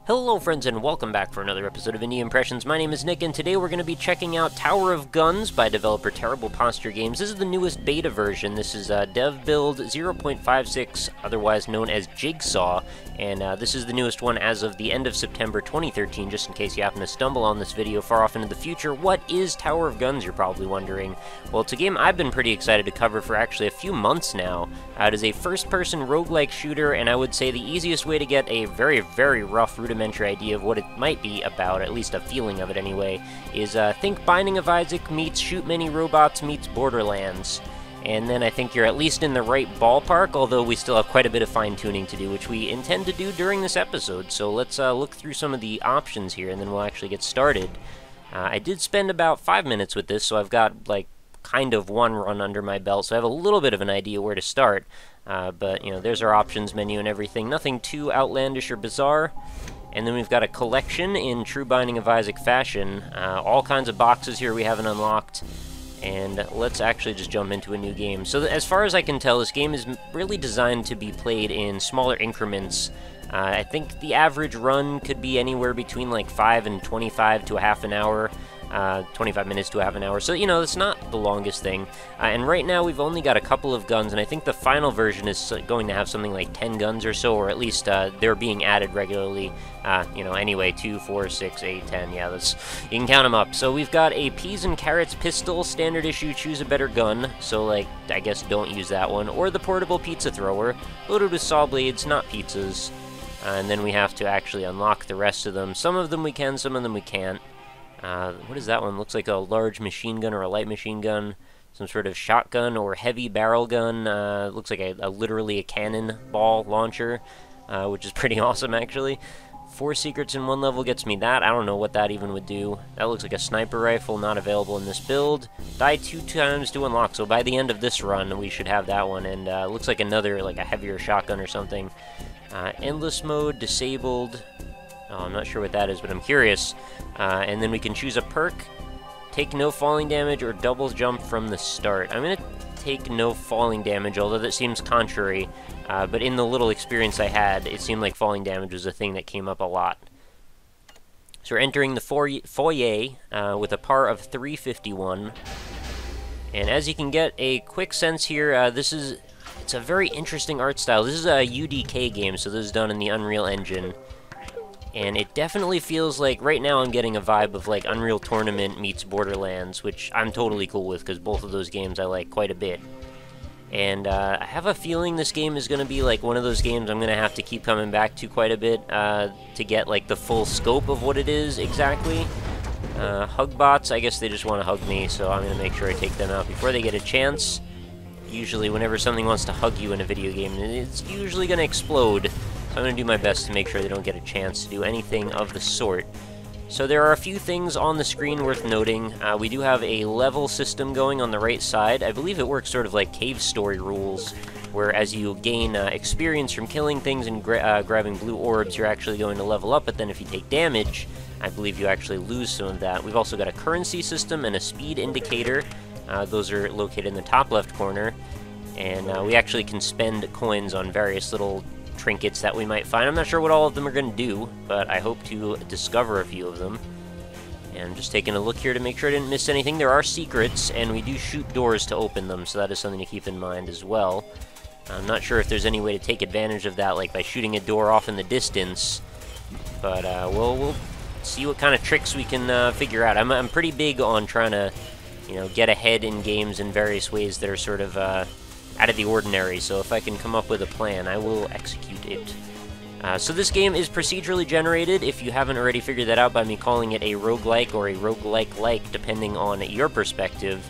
Hello friends and welcome back for another episode of Indie Impressions. My name is Nick and today we're going to be checking out Tower of Guns by developer Terrible Posture Games. This is the newest beta version. This is dev build 0.56, otherwise known as Jigsaw, and this is the newest one as of the end of September 2013, just in case you happen to stumble on this video far off into the future. What is Tower of Guns, you're probably wondering? Well, it's a game I've been pretty excited to cover for actually a few months now. It is a first-person roguelike shooter, and I would say the easiest way to get a very, very rough rudimentary idea of what it might be about, at least a feeling of it anyway, is think Binding of Isaac meets Shoot Many Robots meets Borderlands. And then I think you're at least in the right ballpark, although we still have quite a bit of fine-tuning to do, which we intend to do during this episode. So let's look through some of the options here, and then we'll actually get started. I did spend about 5 minutes with this, so I've got, like, kind of one run under my belt, so I have a little bit of an idea where to start. But, you know, there's our options menu and everything. Nothing too outlandish or bizarre. And then we've got a collection in true Binding of Isaac fashion. All kinds of boxes here we haven't unlocked. And let's actually just jump into a new game. So as far as I can tell, this game is really designed to be played in smaller increments. I think the average run could be anywhere between like 5 and 25 to a half an hour. 25 minutes to a half an hour, so, you know, it's not the longest thing. And right now we've only got a couple of guns, and I think the final version is going to have something like 10 guns or so, or at least they're being added regularly. You know, anyway, 2, 4, 6, 8, 10, yeah, that's, you can count them up. So we've got a Peas and Carrots pistol, standard issue, choose a better gun, so, like, I guess don't use that one, or the portable pizza thrower, loaded with saw blades, not pizzas. And then we have to actually unlock the rest of them. Some of them we can, some of them we can't. What is that one? Looks like a large machine gun or a light machine gun. Some sort of shotgun or heavy barrel gun. Looks like literally a cannonball launcher, which is pretty awesome, actually. 4 secrets in one level gets me that. I don't know what that even would do. That looks like a sniper rifle, not available in this build. Die 2 times to unlock, so by the end of this run, we should have that one. And looks like another, like a heavier shotgun or something. Endless mode, disabled. Oh, I'm not sure what that is, but I'm curious. And then we can choose a perk, take no falling damage, or double jump from the start. I'm going to take no falling damage, although that seems contrary. But in the little experience I had, it seemed like falling damage was a thing that came up a lot. So we're entering the Foyer with a par of 351. And as you can get a quick sense here, it's a very interesting art style. This is a UDK game, so this is done in the Unreal Engine. And it definitely feels like, right now I'm getting a vibe of like Unreal Tournament meets Borderlands, which I'm totally cool with, because both of those games I like quite a bit. And I have a feeling this game is going to be like one of those games I'm going to have to keep coming back to quite a bit to get like the full scope of what it is exactly. Hug bots, I guess they just want to hug me, so I'm going to make sure I take them out before they get a chance. Usually whenever something wants to hug you in a video game, it's usually going to explode. So I'm going to do my best to make sure they don't get a chance to do anything of the sort. So there are a few things on the screen worth noting. We do have a level system going on the right side. I believe it works sort of like Cave Story rules, where as you gain experience from killing things and grabbing blue orbs, you're actually going to level up, but then if you take damage, I believe you actually lose some of that. We've also got a currency system and a speed indicator. Those are located in the top left corner. And we actually can spend coins on various little trinkets that we might find. I'm not sure what all of them are going to do, but I hope to discover a few of them. And I'm just taking a look here to make sure I didn't miss anything. There are secrets, and we do shoot doors to open them, so that is something to keep in mind as well. I'm not sure if there's any way to take advantage of that, like by shooting a door off in the distance, but we'll see what kind of tricks we can figure out. I'm pretty big on trying to, you know, get ahead in games in various ways that are sort of out of the ordinary, so if I can come up with a plan, I will execute it. So this game is procedurally generated, if you haven't already figured that out by me calling it a roguelike or a roguelike-like, depending on your perspective.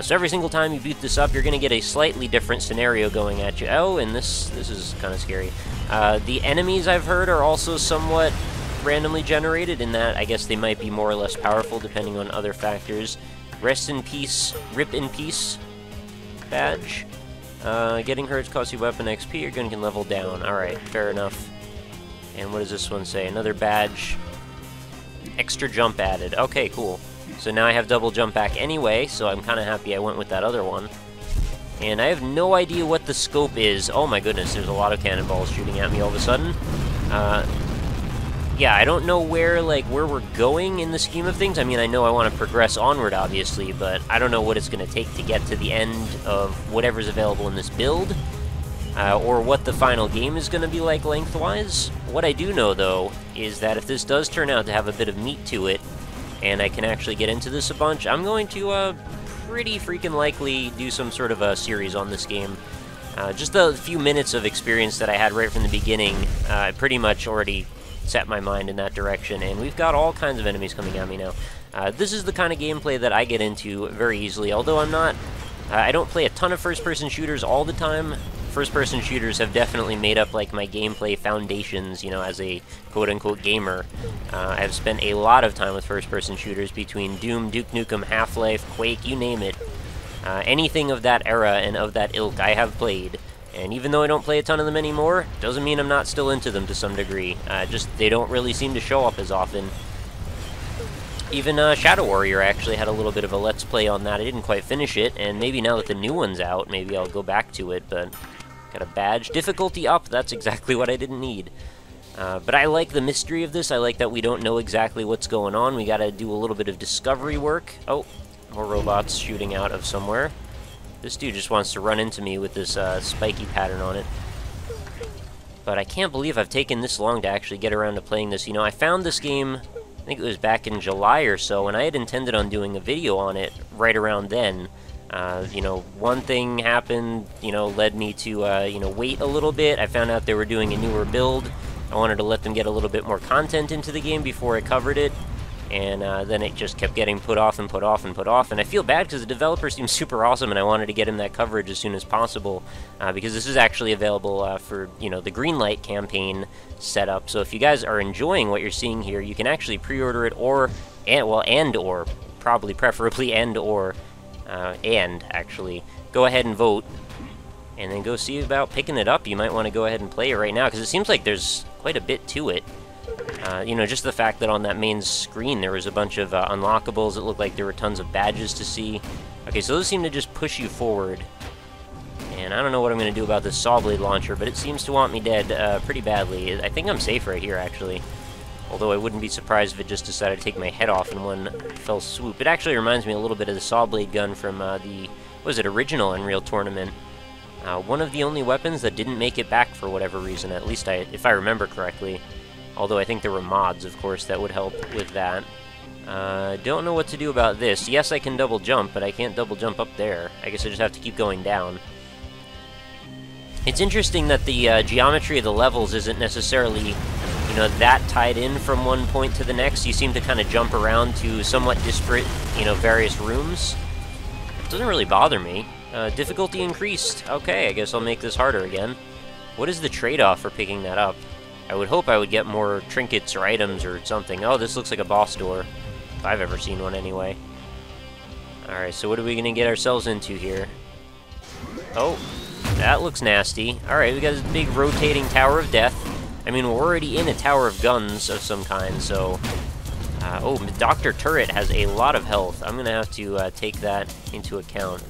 So every single time you boot this up, you're going to get a slightly different scenario going at you. Oh, and this is kind of scary. The enemies, I've heard, are also somewhat randomly generated, in that I guess they might be more or less powerful depending on other factors. Rest in peace, rip in peace badge. Getting hurts costs you weapon XP, your gun can level down. Alright, fair enough. And what does this one say? Another badge. Extra jump added. Okay, cool. So now I have double jump back anyway, so I'm kind of happy I went with that other one. And I have no idea what the scope is. Oh my goodness, there's a lot of cannonballs shooting at me all of a sudden. yeah, I don't know where we're going in the scheme of things. I mean, I know I want to progress onward, obviously, but I don't know what it's going to take to get to the end of whatever's available in this build, or what the final game is going to be like lengthwise. What I do know, though, is that if this does turn out to have a bit of meat to it, and I can actually get into this a bunch, I'm going to pretty freaking likely do some sort of a series on this game. Just the few minutes of experience that I had right from the beginning, I pretty much already set my mind in that direction, and we've got all kinds of enemies coming at me now. This is the kind of gameplay that I get into very easily, although I don't play a ton of first-person shooters all the time. First-person shooters have definitely made up like my gameplay foundations, you know, as a quote-unquote gamer. I've spent a lot of time with first-person shooters between Doom, Duke Nukem, Half-Life, Quake, you name it. Anything of that era and of that ilk I have played. And even though I don't play a ton of them anymore, doesn't mean I'm not still into them to some degree. Just they don't really seem to show up as often. Even Shadow Warrior actually had a little bit of a let's play on that. I didn't quite finish it, and maybe now that the new one's out, maybe I'll go back to it, but got a badge. Difficulty up, that's exactly what I didn't need. But I like the mystery of this. I like that we don't know exactly what's going on. We gotta do a little bit of discovery work. Oh, more robots shooting out of somewhere. This dude just wants to run into me with this spiky pattern on it. But I can't believe I've taken this long to actually get around to playing this. You know, I found this game, I think it was back in July or so, and I had intended on doing a video on it right around then. You know, one thing happened, you know, led me to, you know, wait a little bit. I found out they were doing a newer build. I wanted to let them get a little bit more content into the game before I covered it. And then it just kept getting put off and put off and put off. And I feel bad because the developer seems super awesome, and I wanted to get him that coverage as soon as possible. Because this is actually available for, you know, the Greenlight campaign setup. So if you guys are enjoying what you're seeing here, you can actually pre-order it or probably preferably actually go ahead and vote. And then go see about picking it up. You might want to go ahead and play it right now, because it seems like there's quite a bit to it. You know, just the fact that on that main screen there was a bunch of unlockables. It looked like there were tons of badges to see. Okay, so those seem to just push you forward. And I don't know what I'm going to do about this saw blade launcher, but it seems to want me dead pretty badly. I think I'm safe right here, actually. Although I wouldn't be surprised if it just decided to take my head off in one fell swoop. It actually reminds me a little bit of the saw blade gun from the, what was it, original Unreal Tournament. One of the only weapons that didn't make it back for whatever reason, at least if I remember correctly. Although I think there were mods, of course, that would help with that. Don't know what to do about this. Yes, I can double jump, but I can't double jump up there. I guess I just have to keep going down. It's interesting that the geometry of the levels isn't necessarily, you know, that tied in from one point to the next. You seem to kind of jump around to somewhat disparate, you know, various rooms. It doesn't really bother me. Difficulty increased. Okay, I guess I'll make this harder again. What is the trade-off for picking that up? I would hope I would get more trinkets or items or something. Oh, this looks like a boss door. If I've ever seen one, anyway. Alright, so what are we going to get ourselves into here? Oh, that looks nasty. Alright, we got this big rotating Tower of Death. I mean, we're already in a Tower of Guns of some kind, so... oh, Dr. Turret has a lot of health. I'm going to have to take that into account.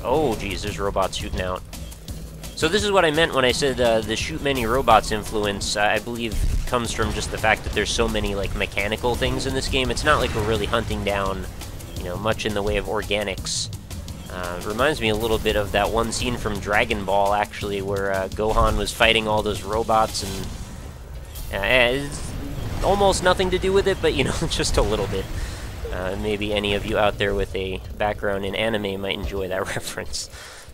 Oh, geez, there's robots shooting out. So this is what I meant when I said the shoot many robots influence, I believe, comes from just the fact that there's so many, like, mechanical things in this game. It's not like we're really hunting down, you know, much in the way of organics. Reminds me a little bit of that one scene from Dragon Ball, actually, where Gohan was fighting all those robots, and it's almost nothing to do with it, but, you know, just a little bit. Maybe any of you out there with a background in anime might enjoy that reference.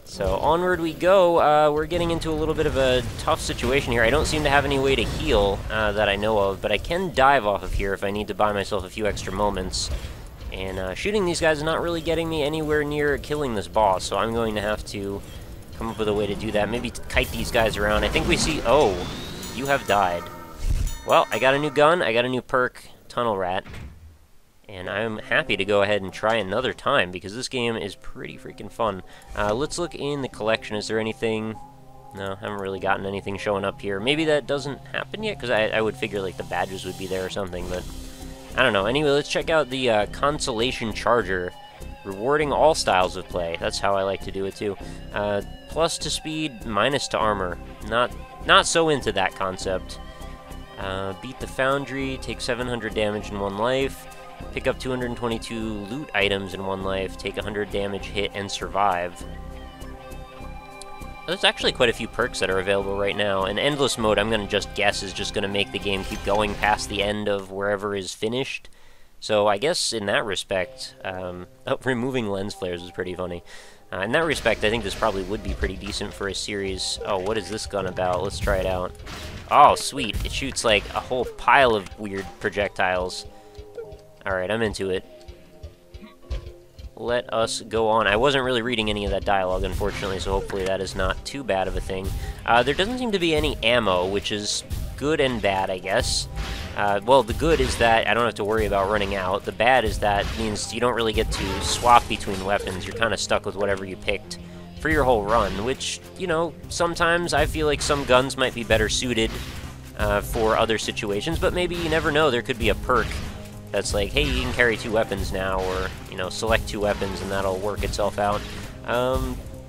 So onward we go. We're getting into a little bit of a tough situation here. I don't seem to have any way to heal that I know of, but I can dive off of here if I need to buy myself a few extra moments. And shooting these guys is not really getting me anywhere near killing this boss, so I'm going to have to come up with a way to do that. Maybe kite these guys around. I think we see... Oh, you have died. Well, I got a new gun. I got a new perk, Tunnel Rat. And I'm happy to go ahead and try another time, because this game is pretty freaking fun. Let's look in the collection. Is there anything... No, I haven't really gotten anything showing up here. Maybe that doesn't happen yet, because I would figure like the badges would be there or something, but... I don't know. Anyway, let's check out the Consolation Charger. Rewarding all styles of play. That's how I like to do it, too. Plus to speed, minus to armor. Not so into that concept. Beat the Foundry, take 700 damage in 1 life, pick up 222 loot items in 1 life, take 100 damage hit, and survive. There's actually quite a few perks that are available right now, and Endless Mode, I'm going to just guess, is just going to make the game keep going past the end of wherever is finished. So I guess in that respect, removing lens flares is pretty funny. In that respect, I think this probably would be pretty decent for a series. Oh, what is this gun about? Let's try it out. Oh, sweet. It shoots like a whole pile of weird projectiles. Alright, I'm into it. Let us go on. I wasn't really reading any of that dialogue, unfortunately, so hopefully that is not too bad of a thing. There doesn't seem to be any ammo, which is good and bad, I guess. Well, the good is that I don't have to worry about running out. The bad is that means you don't really get to swap between weapons. You're kind of stuck with whatever you picked for your whole run, which, you know, sometimes I feel like some guns might be better suited for other situations, but maybe you never know. There could be a perk that's like, hey, you can carry 2 weapons now, or, you know, select 2 weapons and that'll work itself out.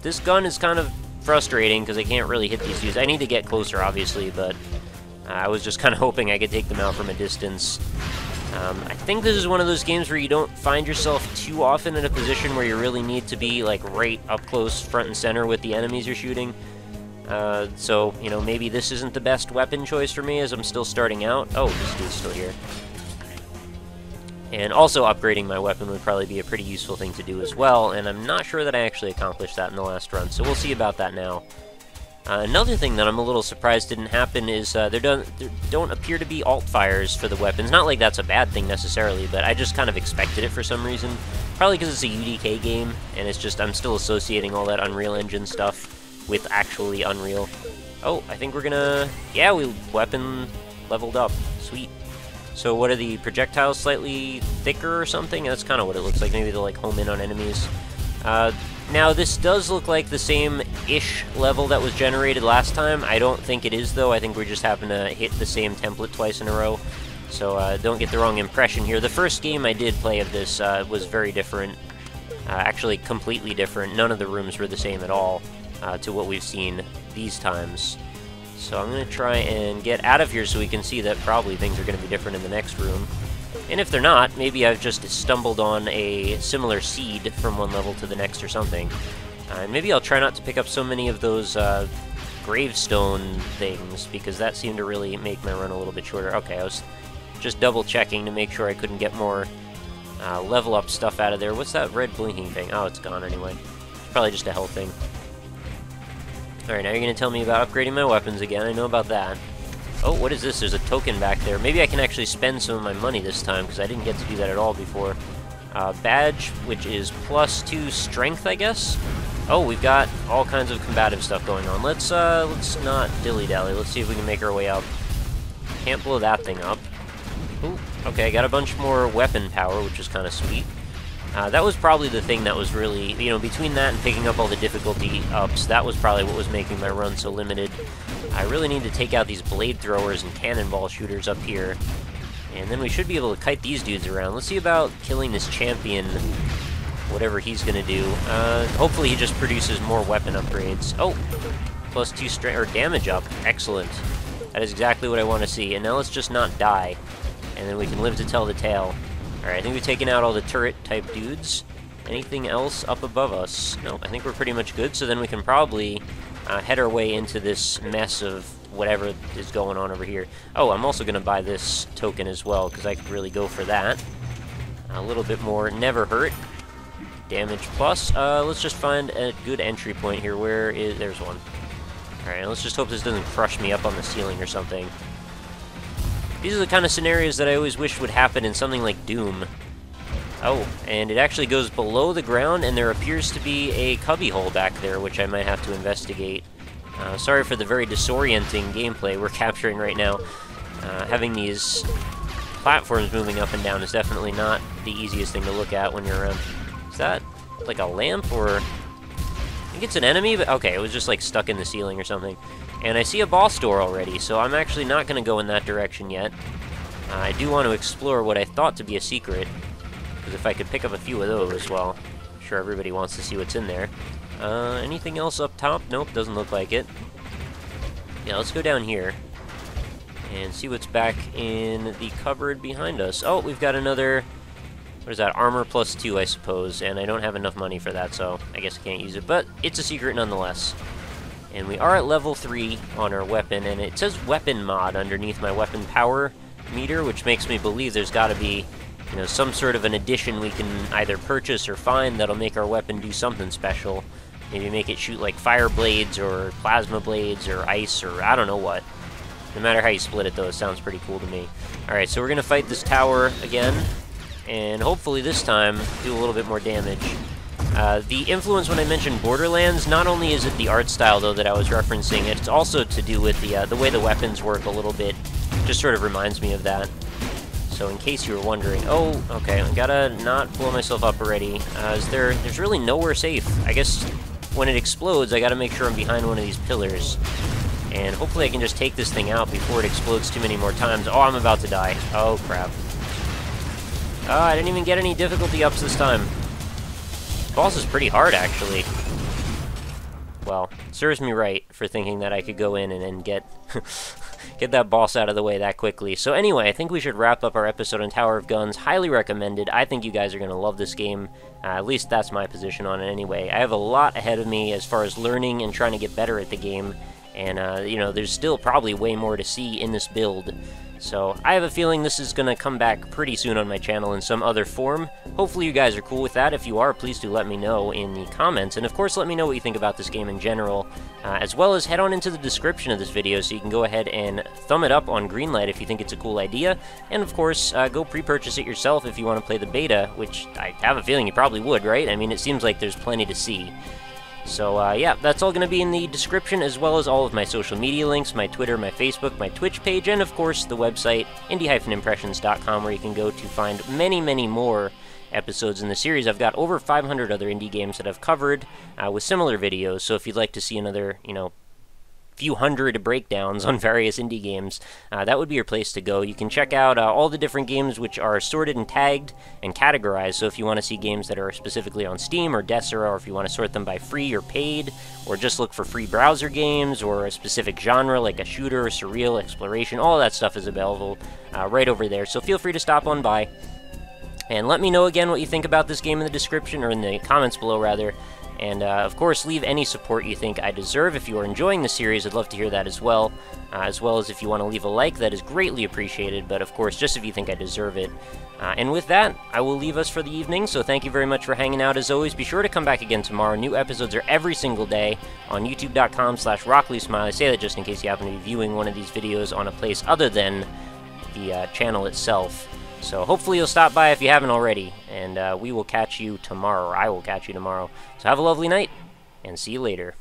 This gun is kind of frustrating because I can't really hit these dudes. I need to get closer, obviously, but I was just kind of hoping I could take them out from a distance. I think this is one of those games where you don't find yourself too often in a position where you really need to be, like, right up close, front and center with the enemies you're shooting. So, you know, maybe this isn't the best weapon choice for me as I'm still starting out. Oh, this dude's still here. And also upgrading my weapon would probably be a pretty useful thing to do as well, and I'm not sure that I actually accomplished that in the last run, so we'll see about that now. Another thing that I'm a little surprised didn't happen is there don't appear to be alt fires for the weapons. Not like that's a bad thing necessarily, but I just kind of expected it for some reason. Probably because it's a UDK game, and it's just I'm still associating all that Unreal Engine stuff with actually Unreal. Oh, I think we're gonna... Yeah, we weapon leveled up. Sweet. So what are the projectiles, slightly thicker or something? That's kind of what it looks like. Maybe they'll like home in on enemies. Now this does look like the same-ish level that was generated last time. I don't think it is though. I think we just happen to hit the same template twice in a row. So don't get the wrong impression here. The first game I did play of this was very different. Actually completely different. None of the rooms were the same at all to what we've seen these times. So I'm going to try and get out of here so we can see that probably things are going to be different in the next room. And if they're not, maybe I've just stumbled on a similar seed from one level to the next or something. And maybe I'll try not to pick up so many of those gravestone things, because that seemed to really make my run a little bit shorter. Okay, I was just double checking to make sure I couldn't get more level up stuff out of there. What's that red blinking thing? Oh, it's gone anyway. It's probably just a health thing. Alright, now you're going to tell me about upgrading my weapons again. I know about that. Oh, what is this? There's a token back there. Maybe I can actually spend some of my money this time, because I didn't get to do that at all before. Badge, which is +2 strength, I guess? Oh, we've got all kinds of combative stuff going on. Let's not dilly-dally. Let's see if we can make our way up. Can't blow that thing up. Ooh, okay, got a bunch more weapon power, which is kind of sweet. That was probably the thing that was really, you know, between that and picking up all the difficulty ups, that was probably what was making my run so limited. I really need to take out these blade throwers and cannonball shooters up here. And then we should be able to kite these dudes around. Let's see about killing this champion, whatever he's going to do. Hopefully he just produces more weapon upgrades. Oh, +2 strength, or damage up. Excellent. That is exactly what I want to see. And now let's just not die. And then we can live to tell the tale. Alright, I think we've taken out all the turret-type dudes. Anything else up above us? Nope, I think we're pretty much good, so then we can probably head our way into this mess of whatever is going on over here. Oh, I'm also going to buy this token as well, because I could really go for that. A little bit more never hurt. Damage plus. Let's just find a good entry point here. Where is... There's one. Alright, let's just hope this doesn't crush me up on the ceiling or something. These are the kind of scenarios that I always wish would happen in something like Doom. Oh, and it actually goes below the ground, and there appears to be a cubbyhole back there, which I might have to investigate. Sorry for the very disorienting gameplay we're capturing right now. Having these platforms moving up and down is definitely not the easiest thing to look at when you're around. Is that like a lamp, or... I think it's an enemy, but okay, it was just like stuck in the ceiling or something. And I see a boss door already, so I'm actually not going to go in that direction yet. I do want to explore what I thought to be a secret, because if I could pick up a few of those, well, I'm sure everybody wants to see what's in there. Anything else up top? Nope, doesn't look like it. Yeah, let's go down here. and see what's back in the cupboard behind us. Oh, we've got another, what is that, armor +2, I suppose, and I don't have enough money for that, so I guess I can't use it, but it's a secret nonetheless. And we are at level 3 on our weapon, and it says weapon mod underneath my weapon power meter, which makes me believe there's got to be, you know, some sort of an addition we can either purchase or find that'll make our weapon do something special. Maybe make it shoot like fire blades or plasma blades or ice or I don't know what. No matter how you split it, though, it sounds pretty cool to me. Alright, so we're going to fight this tower again, and hopefully this time do a little bit more damage. The influence when I mentioned Borderlands, not only is it the art style, though, that I was referencing, it's also to do with the way the weapons work a little bit. Just sort of reminds me of that. So in case you were wondering, oh, okay, I gotta not blow myself up already. There's really nowhere safe. I guess when it explodes, I gotta make sure I'm behind one of these pillars. And hopefully I can just take this thing out before it explodes too many more times. Oh, I'm about to die. Oh, crap. Oh, I didn't even get any difficulty ups this time. The boss is pretty hard, actually. Well, serves me right for thinking that I could go in and then get that boss out of the way that quickly. So anyway, I think we should wrap up our episode on Tower of Guns. Highly recommended. I think you guys are going to love this game. At least that's my position on it anyway. I have a lot ahead of me as far as learning and trying to get better at the game. And, you know, there's still probably way more to see in this build. So I have a feeling this is going to come back pretty soon on my channel in some other form. Hopefully you guys are cool with that. If you are, please do let me know in the comments. And of course, let me know what you think about this game in general, as well as head on into the description of this video so you can go ahead and thumb it up on Greenlight if you think it's a cool idea. And of course, go pre-purchase it yourself if you want to play the beta, which I have a feeling you probably would, right? I mean, it seems like there's plenty to see. So, yeah, that's all going to be in the description, as well as all of my social media links, my Twitter, my Facebook, my Twitch page, and, of course, the website, indie-impressions.com, where you can go to find many, many more episodes in the series. I've got over 500 other indie games that I've covered with similar videos, so if you'd like to see another, you know, few hundred breakdowns on various indie games, that would be your place to go. You can check out all the different games which are sorted and tagged and categorized, so if you want to see games that are specifically on Steam or Desera, or if you want to sort them by free or paid, or just look for free browser games, or a specific genre like a shooter, surreal, exploration, all that stuff is available right over there, so feel free to stop on by. And let me know again what you think about this game in the description, or in the comments below, rather. And, of course, leave any support you think I deserve. If you are enjoying the series, I'd love to hear that as well as if you want to leave a like, that is greatly appreciated, but, of course, just if you think I deserve it. And with that, I will leave us for the evening, so thank you very much for hanging out. As always, be sure to come back again tomorrow. New episodes are every single day on youtube.com/RockLeeSmile. I say that just in case you happen to be viewing one of these videos on a place other than the channel itself. So hopefully you'll stop by if you haven't already, and we will catch you tomorrow, or I will catch you tomorrow. So have a lovely night, and see you later.